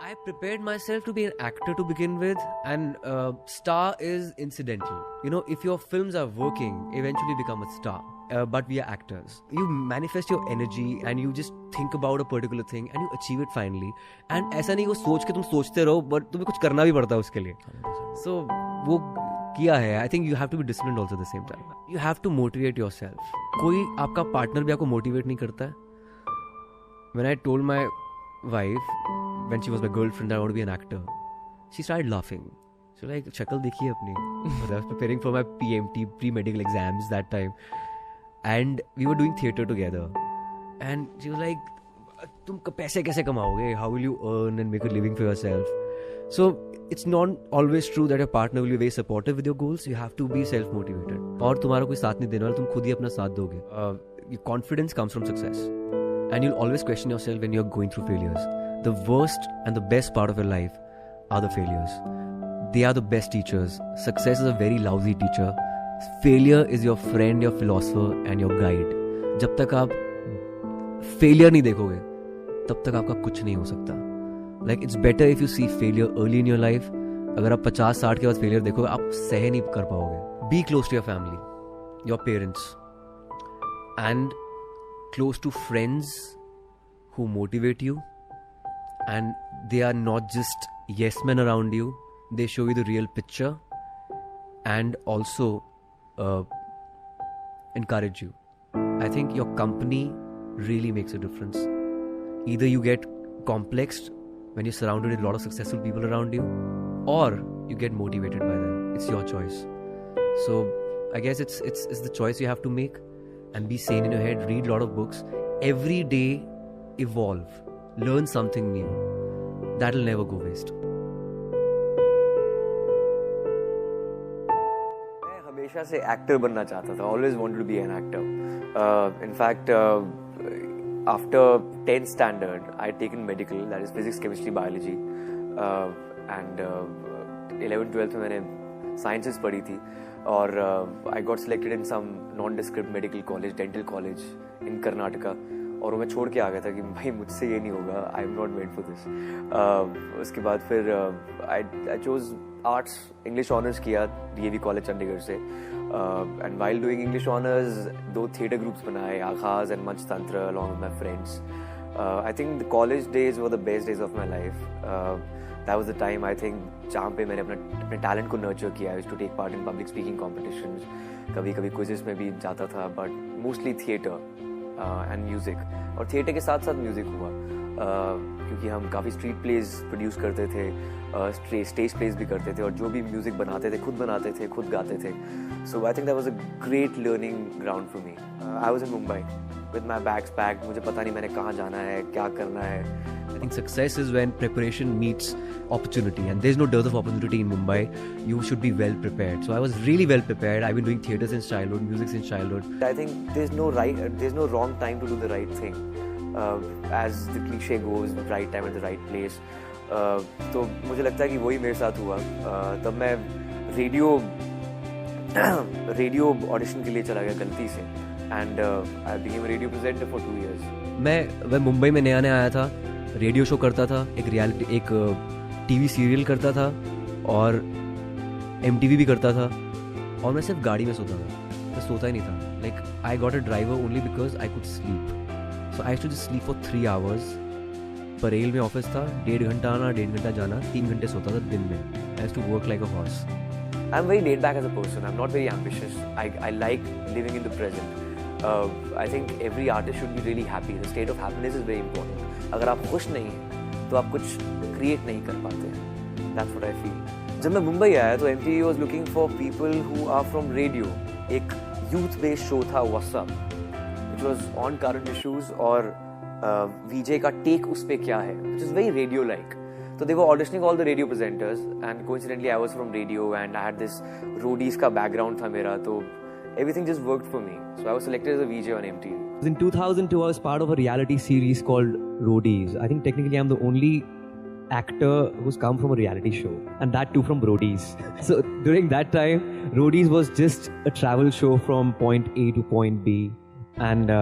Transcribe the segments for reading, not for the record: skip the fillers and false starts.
I prepared myself to be an actor to begin with, and star is incidental. You know, if your films are working, eventually you become a star. But we are actors. You manifest your energy and you just think about a particular thing and you achieve it finally. And ऐसा नहीं वो सोच के तुम सोचते रहो, but तुम्हें कुछ करना भी पड़ता है उसके लिए. So वो किया है. I think you have to be disciplined also at the same time. You have to motivate yourself. कोई आपका partner भी आपको motivate नहीं करता है. When I told my wife, when she was my girlfriend, that I want to be an actor, she started laughing. She was like, शक्ल देखी है अपनी. I was preparing for my PMT, pre-medical exams that time. And we were doing theatre together. And she was like, तुम पैसे कैसे कमाओगे? How will you earn and make a living for yourself? So it's not always true that your partner will be very supportive with your goals. You have to be self-motivated. और तुम्हारा कोई साथ नहीं देने वाला, तुम खुद ही अपना साथ दोगे. Your confidence comes from success. And you'll always question yourself when you're going through failures. The worst and the best part of your life are the failures. They are the best teachers. Success is a very lousy teacher. Failure is your friend, your philosopher and your guide. जब तक आप failure नहीं देखोगे, तब तक आपका कुछ नहीं हो सकता. Like it's better if you see failure early in your life. अगर आप 50-60 के बाद failure देखोगे, आप सह नहीं कर पाओगे. Be close to your family, your parents, and close to friends who motivate you. And they are not just yes men around you. They show you the real picture and also encourage you. I think your company really makes a difference. Either you get complexed when you're surrounded with a lot of successful people around you, or you get motivated by them. It's your choice. So I guess it's the choice you have to make, and be sane in your head. Read a lot of books. Every day evolve. Learn something new. That'll never go waste. मैं हमेशा से actor बनना चाहता था. Always wanted to be an actor. In fact, after 10th standard, I had taken medical, that is physics, chemistry, biology, and 11th, 12th में मैंने sciences पढ़ी थी. और I got selected in some nondescript medical college, dental college in Karnataka. और वो मैं छोड़ के आ गया था कि भाई मुझसे ये नहीं होगा. I am not made for this. उसके बाद फिर I chose arts. English honours किया DAV कॉलेज चंडीगढ़ से. And while doing English honours 2 theatre groups बनाए, आगाज एंड मंच तंत्र, along with my friends. I think the college days were the best days of my life. That was the time I think जहाँ पे मैंने अपने talent को nurture किया. आई to take part in public speaking competitions. कभी कभी quizzes में भी जाता था, but mostly theatre and music. और थिएटर के साथ साथ म्यूज़िक हुआ, क्योंकि हम काफ़ी स्ट्रीट प्लेज प्रोड्यूस करते थे, स्टेज प्लेज भी करते थे, और जो भी म्यूज़िक बनाते थे खुद बनाते थे, खुद गाते थे. So I think that was a great learning ground for me. I was in Mumbai with my bags packed. मुझे पता नहीं मैंने कहाँ जाना है, क्या करना है. I think success is when preparation meets opportunity, and there's no dearth of opportunity in Mumbai. You should be well prepared. So I was really well prepared. I've been doing theatre since childhood, music since childhood. I think there's no wrong time to do the right thing. As the cliche goes, right time at the right place. तो मुझे लगता है कि वही मेरे साथ हुआ. तब मैं रेडियो ऑडिशन के लिए चला गया गलती से, and I became a radio presenter for 2 years. मैं मुंबई में नया आया था. रेडियो शो करता था, एक टीवी सीरियल करता था, और MTV भी करता था. और मैं सिर्फ गाड़ी में सोता था. मैं सोता ही नहीं था. Like I got a driver only because I could sleep. So I to just sleep for 3 hours. Parel में ऑफिस था. 1.5 घंटा आना, 1.5 घंटा जाना. 3 घंटे सोता था दिन में. I have to work like a horse. I am very laid back as a person. I'm not very ambitious. I like living in the present. I think every artist should be really happy. The state of happiness is very important. अगर आप खुश नहीं हैं तो आप कुछ create नहीं कर पाते हैं. That's what I feel. जब मैं मुंबई आया तो MTV was looking for people who are from radio. एक youth based show था What's Up, which was on current issues, और VJ का take उस पे क्या है, which is very radio like. So they were auditioning all the radio presenters, and coincidentally I was from radio and I had this roadies का background था मेरा, तो everything just worked for me. So I was selected as a VJ on MTV. In 2002, I was part of a reality series called Roadies. I think technically I'm the only actor who's come from a reality show, and that too from Roadies. So during that time, Roadies was just a travel show from point A to point B, and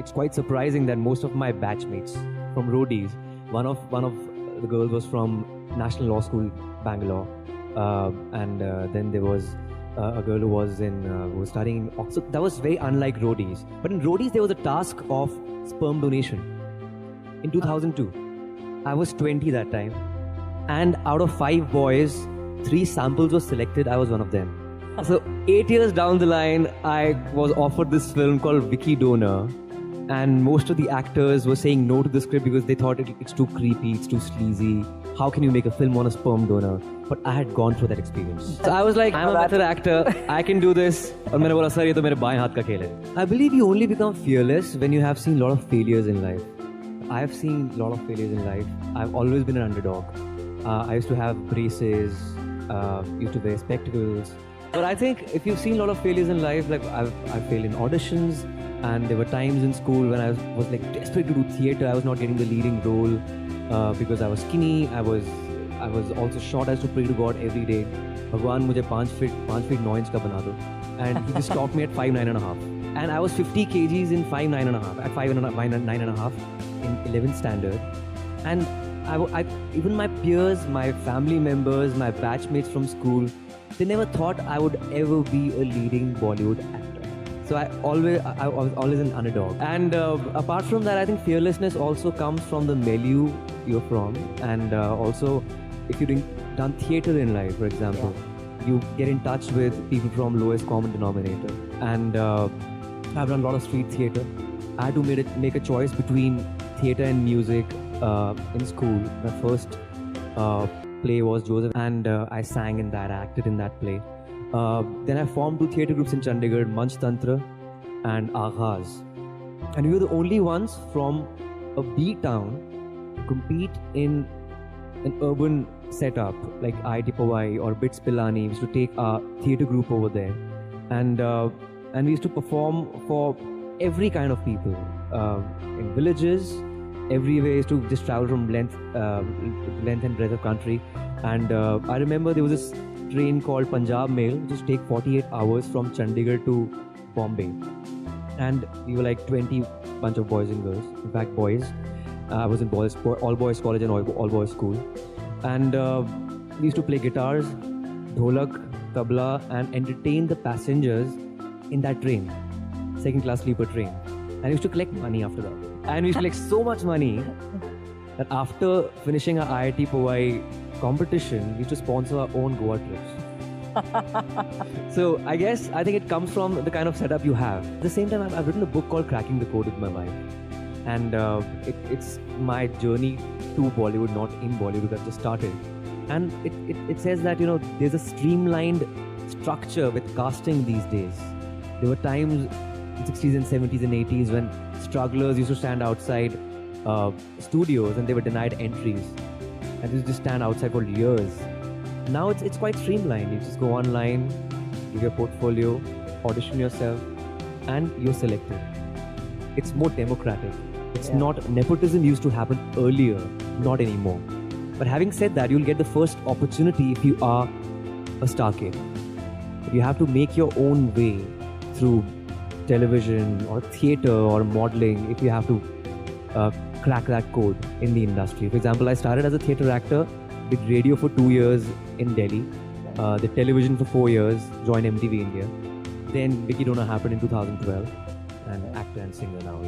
it's quite surprising that most of my batchmates from Roadies, one of the girl was from National Law School, Bangalore, and then there was a girl who was studying in Oxford. That was very unlike roadies. But in roadies, there was a task of sperm donation. In 2002, I was 20 that time, and out of 5 boys, 3 samples were selected. I was one of them. So 8 years down the line, I was offered this film called Vicky Donor, and most of the actors were saying no to the script because they thought it's too creepy, it's too sleazy. How can you make a film on a sperm donor? But I had gone through that experience. So I was like, I'm a method actor, I can do this. And मैंने बोला sir ये तो मेरे बाएं हाथ का खेल है. I believe you only become fearless when you have seen a lot of failures in life. I have seen a lot of failures in life. I've always been an underdog. I used to have braces, used to wear spectacles. But I think if you've seen a lot of failures in life, like I failed in auditions, and there were times in school when I was like desperate to do theatre. I was not getting the leading role because I was skinny. I was also short. I used to pray to God every day. Bhagwan mujhe 5 feet 9 inch ka bana do. And he just stopped me at 5'9" and a half. And I was 50 kgs in 5'9" and a half. At 5'9" and a half in 11th standard. And I even my peers, my family members, my batchmates from school, they never thought I would ever be a leading Bollywood actor. So I was always an underdog. And apart from that, I think fearlessness also comes from the milieu you're from, and also if you've done theatre in life, for example, you get in touch with people from lowest common denominator. And I've done a lot of street theatre. I had to make a choice between theatre and music in school. My first play was Joseph, and I sang in that, acted in that play. Then I formed 2 theatre groups in Chandigarh, Manch Tantra and Aghaz. And we were the only ones from a B town to compete in an urban setup like IIT Powai or BITS Pilani. We used to take our theatre group over there, and we used to perform for every kind of people in villages. Everywhere is to just travel from length and breadth of country. And I remember there was this train called Punjab Mail, which used to take 48 hours from Chandigarh to Bombay. And we were like 20 bunch of boys and girls. In fact, boys. I was in all boys college and all boys school. And we used to play guitars, dholak, tabla, and entertain the passengers in that train, second class sleeper train. And we used to collect money after that. And we used to collect so much money that after finishing our IIT Powai competition, we used to sponsor our own Goa trips. So I think it comes from the kind of setup you have. At the same time, I've written a book called Cracking the Code with my wife. And it's my journey to Bollywood, not in Bollywood, that just started. And it says that, there's a streamlined structure with casting these days. There were times in 60s and 70s and 80s when strugglers used to stand outside studios and they were denied entries. And they used to stand outside for years. Now it's quite streamlined. You just go online, give your portfolio, audition yourself, and you're selected. It's more democratic. It's not, nepotism used to happen earlier, not anymore. But having said that, you'll get the first opportunity if you are a star kid. If you have to make your own way through television or theatre or modeling, if you have to crack that code in the industry. For example, I started as a theatre actor, did radio for 2 years in Delhi, did television for 4 years, joined MTV India. Then Vicky Donor happened in 2012, and actor and singer now,